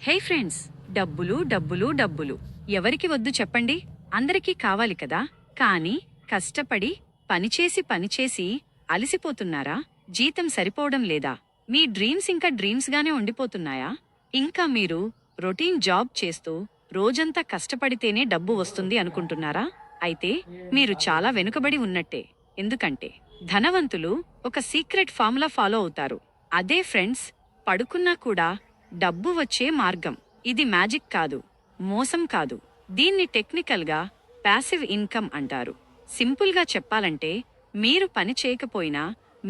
హే friends, డబ్బులు డబ్బులు డబ్బులు ఎవరికి వద్దు చెప్పండి? అందరికీ కావాలి కదా. కానీ కష్టపడి పనిచేసి అలసిపోతున్నారా? జీతం సరిపోవడం లేదా? మీ డ్రీమ్స్ ఇంకా డ్రీమ్స్గానే ఉండిపోతున్నాయా? ఇంకా మీరు రొటీన్ జాబ్ చేస్తూ రోజంతా కష్టపడితేనే డబ్బు వస్తుంది అనుకుంటున్నారా? అయితే మీరు చాలా వెనుకబడి ఉన్నట్టే. ఎందుకంటే ధనవంతులు ఒక సీక్రెట్ ఫార్ములా ఫాలో అవుతారు. అదే ఫ్రెండ్స్, పడుకున్నా కూడా డబ్బు వచ్చే మార్గం. ఇది మ్యాజిక్ కాదు, మోసం కాదు. దీన్ని టెక్నికల్గా ప్యాసివ్ ఇన్కమ్ అంటారు. సింపుల్గా చెప్పాలంటే, మీరు పని చేయకపోయినా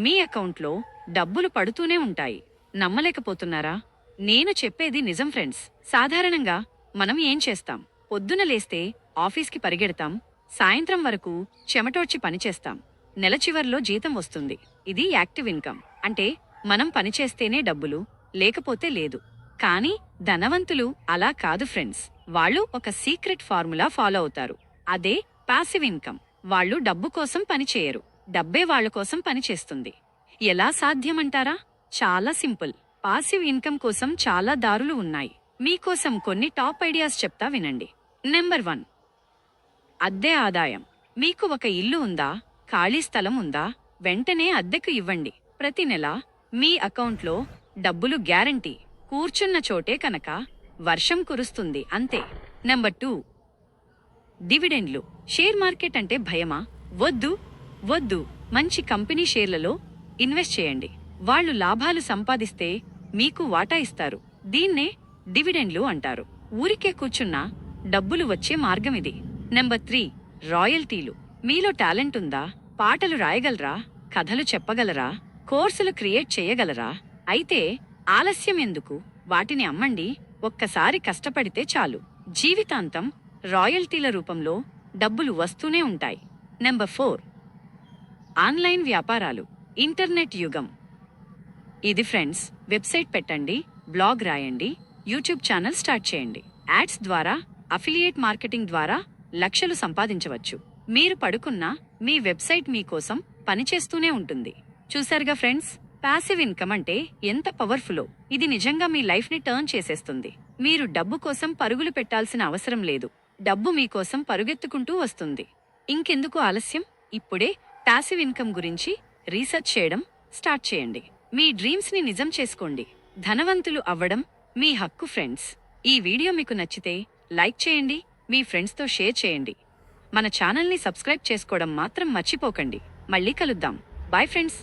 మీ అకౌంట్లో డబ్బులు పడుతూనే ఉంటాయి. నమ్మలేకపోతున్నారా? నేను చెప్పేది నిజం ఫ్రెండ్స్. సాధారణంగా మనం ఏం చేస్తాం? పొద్దున లేస్తే ఆఫీస్కి పరిగెడతాం, సాయంత్రం వరకు చెమటోడ్చి పనిచేస్తాం. నెల చివర్లో జీతం వస్తుంది. ఇది యాక్టివ్ ఇన్కమ్. అంటే మనం పనిచేస్తేనే డబ్బులు, లేకపోతే లేదు. కానీ ధనవంతులు అలా కాదు ఫ్రెండ్స్. వాళ్ళు ఒక సీక్రెట్ ఫార్ములా ఫాలో అవుతారు. అదే పాసివ్ ఇన్కమ్. వాళ్ళు డబ్బు కోసం పనిచేయరు, డబ్బే వాళ్ళ కోసం పనిచేస్తుంది. ఎలా సాధ్యమంటారా? చాలా సింపుల్. పాసివ్ ఇన్కమ్ కోసం చాలా దారులు ఉన్నాయి. మీకోసం కొన్ని టాప్ ఐడియాస్ చెప్తా వినండి. నెంబర్ 1, అద్దె ఆదాయం. మీకు ఒక ఇల్లు ఉందా? ఖాళీ స్థలం ఉందా? వెంటనే అద్దెకు ఇవ్వండి. ప్రతి నెల మీ అకౌంట్లో డబ్బులు గ్యారంటీ. కూర్చున్న చోటే కనుక వర్షం కురుస్తుంది అంతే. నెంబర్ 2, డివిడెండ్లు. షేర్ మార్కెట్ అంటే భయమా? వద్దు వద్దు. మంచి కంపెనీ షేర్లలో ఇన్వెస్ట్ చేయండి. వాళ్ళు లాభాలు సంపాదిస్తే మీకు వాటా ఇస్తారు. దీన్నే డివిడెండ్లు అంటారు. ఊరికే కూర్చున్నా డబ్బులు వచ్చే మార్గమిది. నెంబర్ 3, రాయల్టీలు. మీలో టాలెంట్ ఉందా? పాటలు రాయగలరా? కథలు చెప్పగలరా? కోర్సులు క్రియేట్ చేయగలరా? అయితే ఆలస్యం ఎందుకు? వాటిని అమ్మండి. ఒక్కసారి కష్టపడితే చాలు, జీవితాంతం రాయల్టీల రూపంలో డబ్బులు వస్తూనే ఉంటాయి. నెంబర్ 4, ఆన్లైన్ వ్యాపారాలు. ఇంటర్నెట్ యుగం ఇది ఫ్రెండ్స్. వెబ్సైట్ పెట్టండి, బ్లాగ్ రాయండి, యూట్యూబ్ ఛానల్ స్టార్ట్ చేయండి. యాడ్స్ ద్వారా, అఫిలియేట్ మార్కెటింగ్ ద్వారా లక్షలు సంపాదించవచ్చు. మీరు పడుకున్నా మీ వెబ్సైట్ మీకోసం పనిచేస్తూనే ఉంటుంది. చూశారుగా ఫ్రెండ్స్, పాసివ్ ఇన్కమ్ అంటే ఎంత పవర్ఫుల్లో. ఇది నిజంగా మీ లైఫ్ని టర్న్ చేసేస్తుంది. మీరు డబ్బు కోసం పరుగులు పెట్టాల్సిన అవసరం లేదు. డబ్బు మీకోసం పరుగెత్తుకుంటూ వస్తుంది. ఇంకెందుకు ఆలస్యం? ఇప్పుడే పాసివ్ ఇన్కమ్ గురించి రీసెర్చ్ చేయడం స్టార్ట్ చేయండి. మీ డ్రీమ్స్ని నిజం చేసుకోండి. ధనవంతులు అవ్వడం మీ హక్కు ఫ్రెండ్స్. ఈ వీడియో మీకు నచ్చితే లైక్ చేయండి, మీ ఫ్రెండ్స్తో షేర్ చేయండి. మన ఛానల్ని సబ్స్క్రైబ్ చేసుకోవడం మాత్రం మర్చిపోకండి. మళ్ళీ కలుద్దాం. Bye friends.